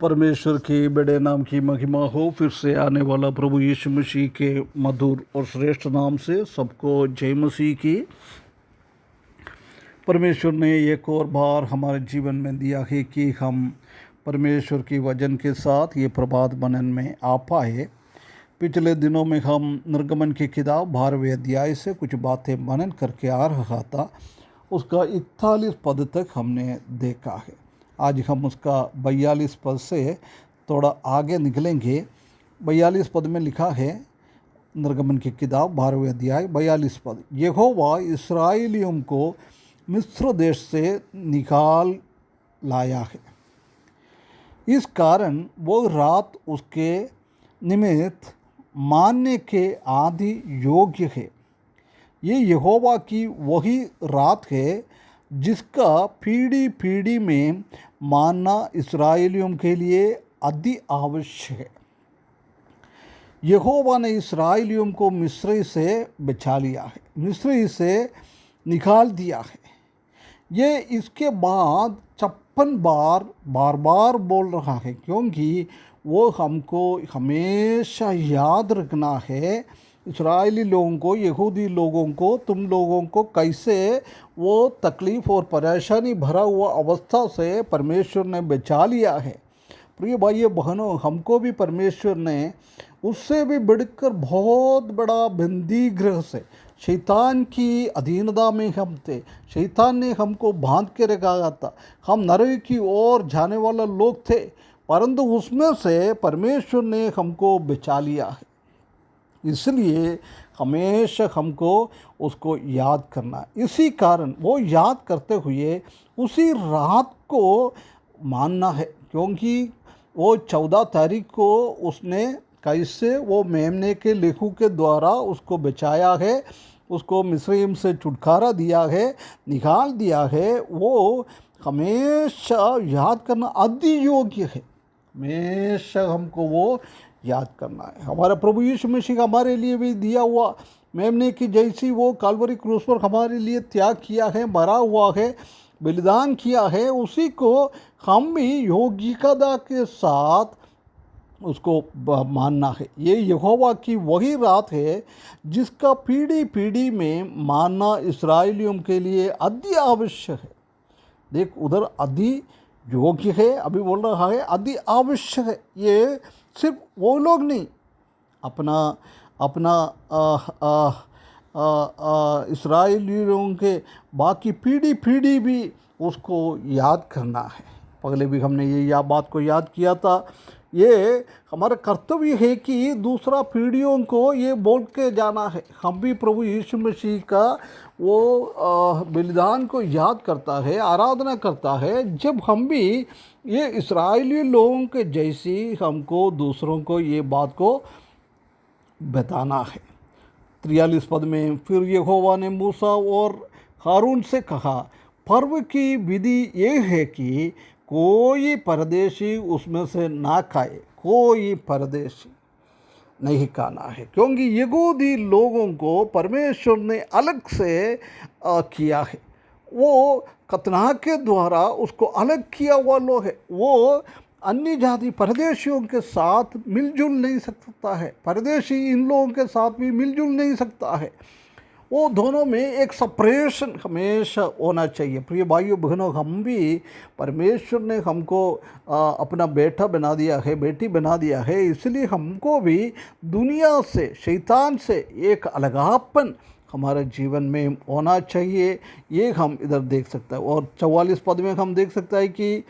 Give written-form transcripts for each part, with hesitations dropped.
परमेश्वर के बड़े नाम की महिमा हो। फिर से आने वाला प्रभु यीशु मसीह के मधुर और श्रेष्ठ नाम से सबको जय मसीह की। परमेश्वर ने एक और बार हमारे जीवन में दिया है कि हम परमेश्वर की वचन के साथ ये प्रभात मनन में आ पाए। पिछले दिनों में हम निर्गमन की किताब 12वें अध्याय से कुछ बातें मनन करके आ रहा था। उसका 41 पद तक हमने देखा है। आज हम उसका 42 पद से थोड़ा आगे निकलेंगे। 42 पद में लिखा है, निर्गमन की किताब 12वें अध्याय 42 पद, यहोवा इस्राएलियों को मिस्र देश से निकाल लाया है, इस कारण वो रात उसके निमित्त मानने के आदि योग्य है। ये यहोवा की वही रात है जिसका पीढ़ी पीढ़ी में मानना इस्राएलियों के लिए अति आवश्यक है। यहोवा ने इस्राएलियों को मिस्र से बचा लिया है, मिस्र से निकाल दिया है। ये इसके बाद 56 बार बार बोल रहा है, क्योंकि वो हमको हमेशा याद रखना है इस्राएली लोगों को, यहूदी लोगों को, तुम लोगों को कैसे वो तकलीफ़ और परेशानी भरा हुआ अवस्था से परमेश्वर ने बचा लिया है। प्रिय भाइयों बहनों, हमको भी परमेश्वर ने उससे भी बढ़कर बहुत बड़ा बंदी गृह से, शैतान की अधीनता में हम थे, शैतान ने हमको बांध के रखा था, हम नरक की ओर जाने वाला लोग थे, परंतु उसमें से परमेश्वर ने हमको बचा लिया है। इसलिए हमेशा हमको उसको याद करना। इसी कारण वो याद करते हुए उसी रात को मानना है, क्योंकि वो 14 तारीख को उसने कैसे वो मेमने के लेखू के द्वारा उसको बचाया है, उसको मिस्र से छुटकारा दिया है, निकाल दिया है। वो हमेशा याद करना अति योग्य है, हमेशा हमको वो याद करना है। हमारा प्रभु यीशु मसीह हमारे लिए भी दिया हुआ मेमने की जैसी वो काल्वरी क्रूस पर हमारे लिए त्याग किया है, मरा हुआ है, बलिदान किया है, उसी को हम भी योग्यता के साथ उसको मानना है। ये यहोवा की वही रात है जिसका पीढ़ी पीढ़ी में मानना इस्राएलियों के लिए अति आवश्यक है। देख, उधर अति योग्य है, अभी बोल रहा है अति आवश्यक है। ये सिर्फ वो लोग नहीं, अपना इस्राएली लोगों के बाकी पीढ़ी पीढ़ी भी उसको याद करना है। पहले भी हमने ये बात को याद किया था। ये हमारा कर्तव्य है कि दूसरा पीढ़ियों को ये बोल के जाना है। हम भी प्रभु यीशु मसीह का वो बलिदान को याद करता है, आराधना करता है, जब हम भी ये इस्राएली लोगों के जैसी हमको दूसरों को ये बात को बताना है। 43 पद में, फिर यहोवा ने मूसा और हारून से कहा, पर्व की विधि ये है कि कोई परदेशी उसमें से ना खाए, कोई परदेशी नहीं खाना है, क्योंकि यहूदी लोगों को परमेश्वर ने अलग से किया है। वो खतना के द्वारा उसको अलग किया हुआ लोग है। वो अन्य जाति परदेशियों के साथ मिलजुल नहीं सकता है, परदेशी इन लोगों के साथ भी मिलजुल नहीं सकता है। वो दोनों में एक सेपरेशन हमेशा होना चाहिए। प्रिय भाइयों बहनों, हम भी परमेश्वर ने हमको अपना बेटा बना दिया है, बेटी बना दिया है, इसलिए हमको भी दुनिया से, शैतान से एक अलगापन हमारे जीवन में होना चाहिए। ये हम इधर देख सकते हैं। और 44 पद में हम देख सकते हैं कि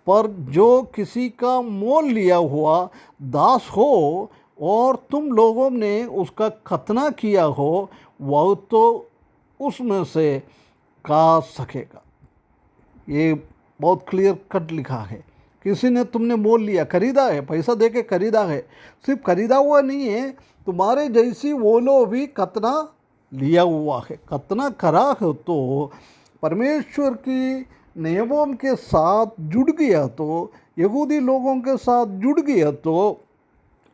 पर जो किसी का मोल लिया हुआ दास हो और तुम लोगों ने उसका खतना किया हो, वह तो उसमें से खा सकेगा। ये बहुत क्लियर कट लिखा है। किसी ने तुमने मोल लिया, खरीदा है, पैसा दे के खरीदा है, सिर्फ खरीदा हुआ नहीं है, तुम्हारे जैसी वो लोग भी खतना लिया हुआ है, खतना करा है, तो परमेश्वर की नियमों के साथ जुड़ गया, तो यहूदी लोगों के साथ जुड़ गया, तो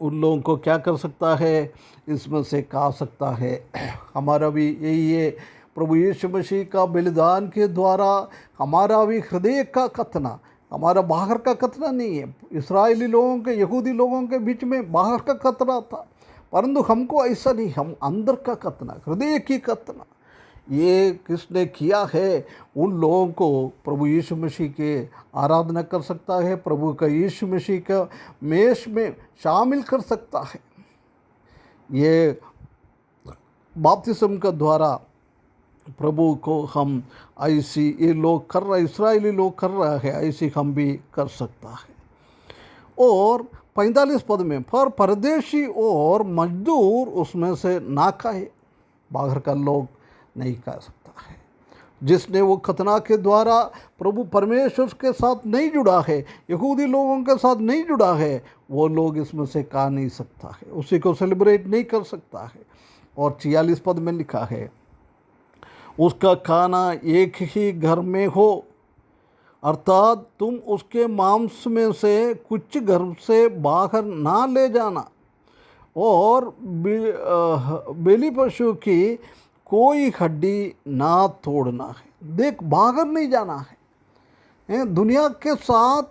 उन लोगों को क्या कर सकता है, इसमें से खा सकता है। हमारा भी यही है, प्रभु यीशु मसीह का बलिदान के द्वारा हमारा भी हृदय का खतना, हमारा बाहर का खतना नहीं है। इस्राएली लोगों के, यहूदी लोगों के बीच में बाहर का खतना था, परंतु हमको ऐसा नहीं, हम अंदर का खतना, हृदय की खतना ये किसने किया है, उन लोगों को प्रभु यीशु मसीह के आराधना कर सकता है, प्रभु का यीशु मसीह का मेष में शामिल कर सकता है। ये बपतिस्म का द्वारा प्रभु को हम ऐसी, ये लोग कर रहे, इस्राएली लोग कर रहा है, ऐसी हम भी कर सकता है। और 45 पद में, पर परदेशी और मजदूर उसमें से ना खाए, बाहर का लोग नहीं खा सकता है। जिसने वो खतना के द्वारा प्रभु परमेश्वर के साथ नहीं जुड़ा है, यहूदी लोगों के साथ नहीं जुड़ा है, वो लोग इसमें से खा नहीं सकता है, उसी को सेलिब्रेट नहीं कर सकता है। और 46 पद में लिखा है, उसका खाना एक ही घर में हो, अर्थात तुम उसके मांस में से कुछ घर से बाहर ना ले जाना, और बेली पशु की कोई हड्डी ना तोड़ना है। देख, बाहर नहीं जाना है, दुनिया के साथ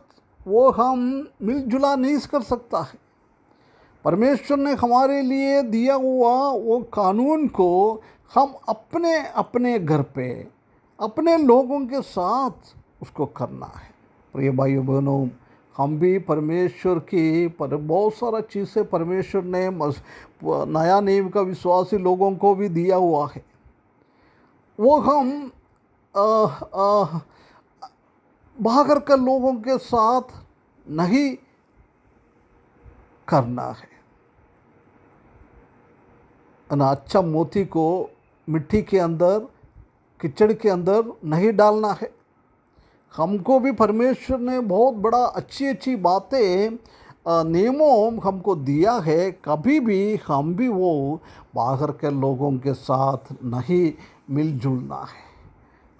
वो हम मिलजुला नहीं कर सकता है। परमेश्वर ने हमारे लिए दिया हुआ वो कानून को हम अपने अपने घर पे अपने लोगों के साथ उसको करना है। प्रिय भाइयों बहनों, हम भी परमेश्वर की पर बहुत सारा चीज़ें परमेश्वर ने नया नियम का विश्वासी लोगों को भी दिया हुआ है, वो हम बाहर के लोगों के साथ नहीं करना है। ना अच्छा मोती को मिट्टी के अंदर, कीचड़ के अंदर नहीं डालना है। हमको भी परमेश्वर ने बहुत बड़ा अच्छी अच्छी बातें, नियमों हमको दिया है, कभी भी हम भी वो बाहर के लोगों के साथ नहीं मिलजुलना है,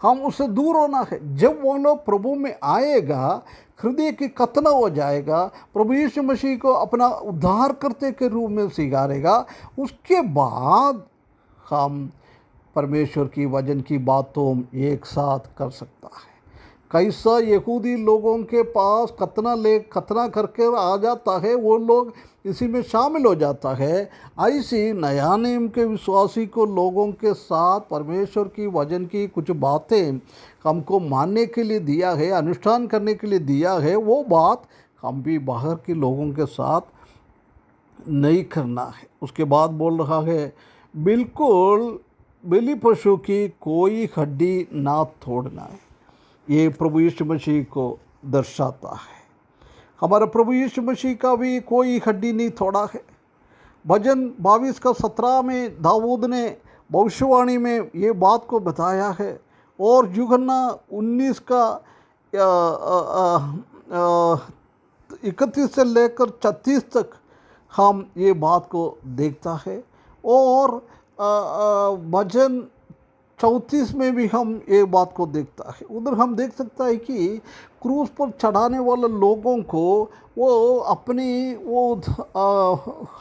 हम उससे दूर होना है। जब वो लोग प्रभु में आएगा, हृदय की खतना हो जाएगा, प्रभु यीशु मसीह को अपना उद्धार करते के रूप में स्वीकारेगा, उसके बाद हम परमेश्वर की वचन की बातों एक साथ कर सकता है। कैसा यहूदी लोगों के पास खतना करके आ जाता है, वो लोग इसी में शामिल हो जाता है, ऐसी नया नियम के विश्वासी को लोगों के साथ परमेश्वर की वचन की कुछ बातें हमको मानने के लिए दिया है, अनुष्ठान करने के लिए दिया है, वो बात हम भी बाहर के लोगों के साथ नहीं करना है। उसके बाद बोल रहा है, बिल्कुल बलि पशु की कोई हड्डी ना तोड़ना है। ये प्रभु यीशु मसीह को दर्शाता है। हमारा प्रभु यीशु मसीह का भी कोई हड्डी नहीं तोड़ा है। भजन 22 का 17 में दाऊद ने भविष्यवाणी में ये बात को बताया है, और यूहन्ना 19 का 31 से लेकर 36 तक हम ये बात को देखता है। और भजन 34 में भी हम ये बात को देखता है। उधर हम देख सकता है कि क्रूस पर चढ़ाने वाले लोगों को वो अपनी वो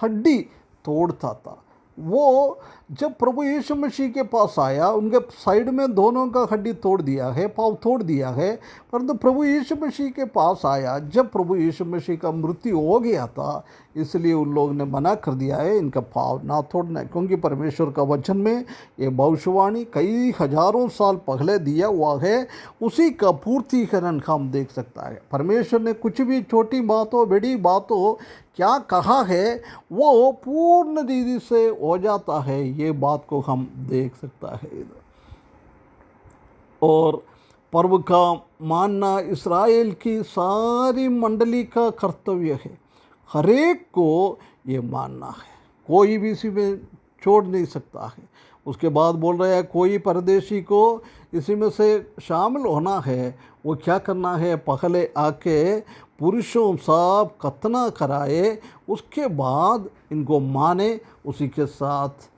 हड्डी तोड़ता था। वो जब प्रभु यीशु मसीह के पास आया, उनके साइड में दोनों का हड्डी तोड़ दिया है, पाँव तोड़ दिया है, परंतु प्रभु यीशु मसीह के पास आया जब प्रभु यीशु मसीह का मृत्यु हो गया था, इसलिए उन लोग ने मना कर दिया है इनका पाँव ना तोड़ना, क्योंकि परमेश्वर का वचन में ये भविष्यवाणी कई हजारों साल पहले दिया हुआ है, उसी का पूर्तिकरण हम देख सकता है। परमेश्वर ने कुछ भी छोटी बात हो बड़ी बात हो क्या कहा है, वो पूर्ण रीति से हो जाता है, ये बात को हम देख सकता है इधर। और पर्व का मानना इस्राएल की सारी मंडली का कर्तव्य है, हर एक को ये मानना है, कोई भी इसी में छोड़ नहीं सकता है। उसके बाद बोल रहे हैं कोई परदेशी को इसी में से शामिल होना है, वो क्या करना है, पहले आके पुरुषों सब खतना कराए, उसके बाद इनको माने, उसी के साथ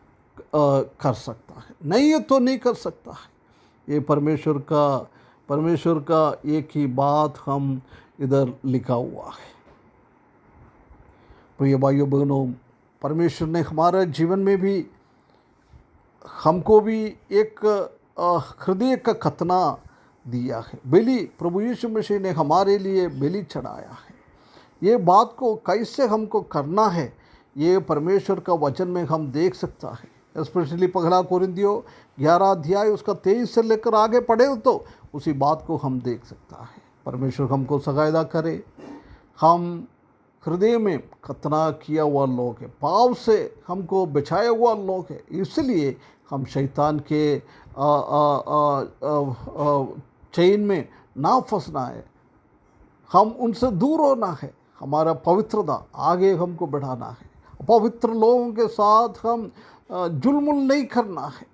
कर सकता है, नहीं ये तो नहीं कर सकता है। ये परमेश्वर का एक ही बात हम इधर लिखा हुआ है। प्रिय भाइयों बहनों, परमेश्वर ने हमारे जीवन में भी हमको भी एक हृदय का खतना दिया है। बलि प्रभु यीशु मसीह ने हमारे लिए बलि चढ़ाया है। ये बात को कैसे हमको करना है, ये परमेश्वर का वचन में हम देख सकता है। स्पेशली पहला कोरिन्थियों 11 अध्याय उसका 23 से लेकर आगे पढ़े तो उसी बात को हम देख सकता है। परमेश्वर हमको सहायता करे। हम हृदय में खतना किया हुआ लोग है, पाप से हमको बचाया हुआ लोग है, इसलिए हम शैतान के चेन में ना फंसना है, हम उनसे दूर होना है। हमारा पवित्रता आगे हमको बढ़ाना है। पवित्र लोगों के साथ हम जुल्म नहीं करना है,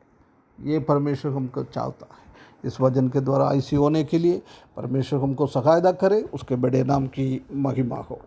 ये परमेश्वर हमको चाहता है। इस वचन के द्वारा ऐसी होने के लिए परमेश्वर हमको सहायता करे, उसके बड़े नाम की महिमा हो।